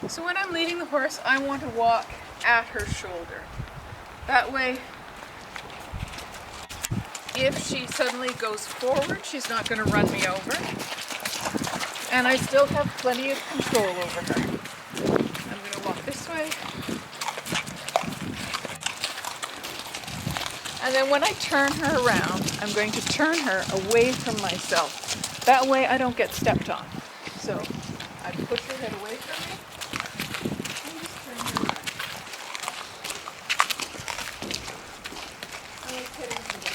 So when I'm leading the horse, I want to walk at her shoulder. That way, if she suddenly goes forward, she's not going to run me over. And I still have plenty of control over her. I'm going to walk this way. And then when I turn her around, I'm going to turn her away from myself. That way I don't get stepped on. So I push her head away from me. And just turn her around. And let's head into the back.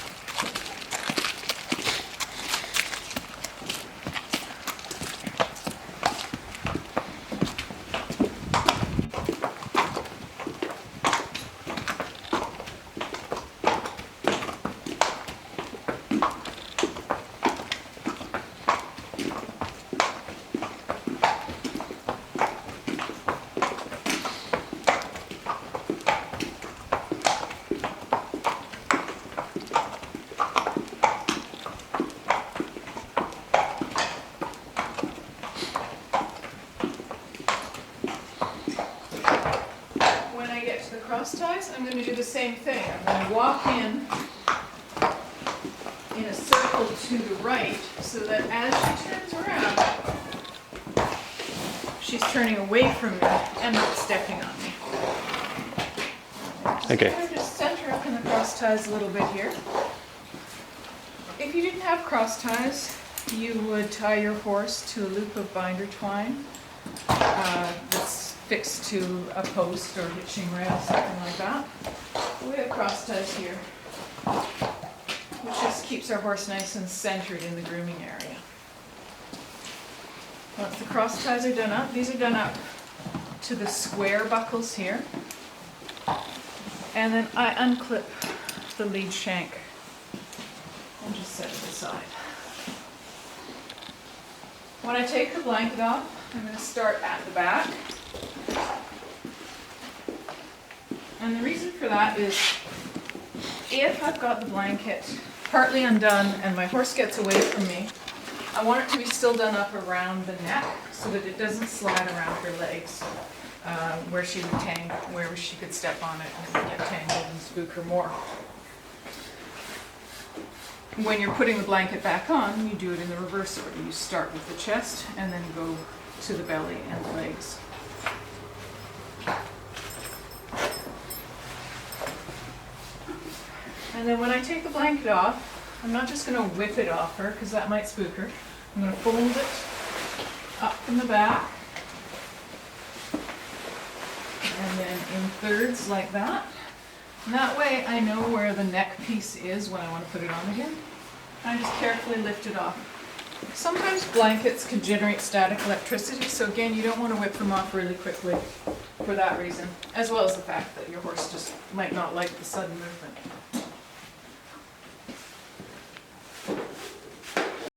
Cross ties, I'm going to do the same thing. I'm going to walk in a circle to the right so that as she turns around, she's turning away from me and not stepping on me. Okay. So just center up in the cross ties a little bit here. If you didn't have cross ties, you would tie your horse to a loop of binder twine that's fixed to a post or hitching rail, something like that. We have cross ties here, which just keeps our horse nice and centered in the grooming area. Once the cross ties are done up, these are done up to the square buckles here. And then I unclip the lead shank and just set it aside. When I take the blanket off, I'm going to start at the back. And the reason for that is if I've got the blanket partly undone and my horse gets away from me, I want it to be still done up around the neck so that it doesn't slide around her legs where she could step on it and get tangled and spook her more. When you're putting the blanket back on, you do it in the reverse order. You start with the chest and then go to the belly and the legs. And then when I take the blanket off, I'm not just going to whip it off her because that might spook her. I'm going to fold it up from the back and then in thirds like that. And that way I know where the neck piece is when I want to put it on again. I just carefully lift it off. Sometimes blankets can generate static electricity, so again, you don't want to whip them off really quickly for that reason, as well as the fact that your horse just might not like the sudden movement.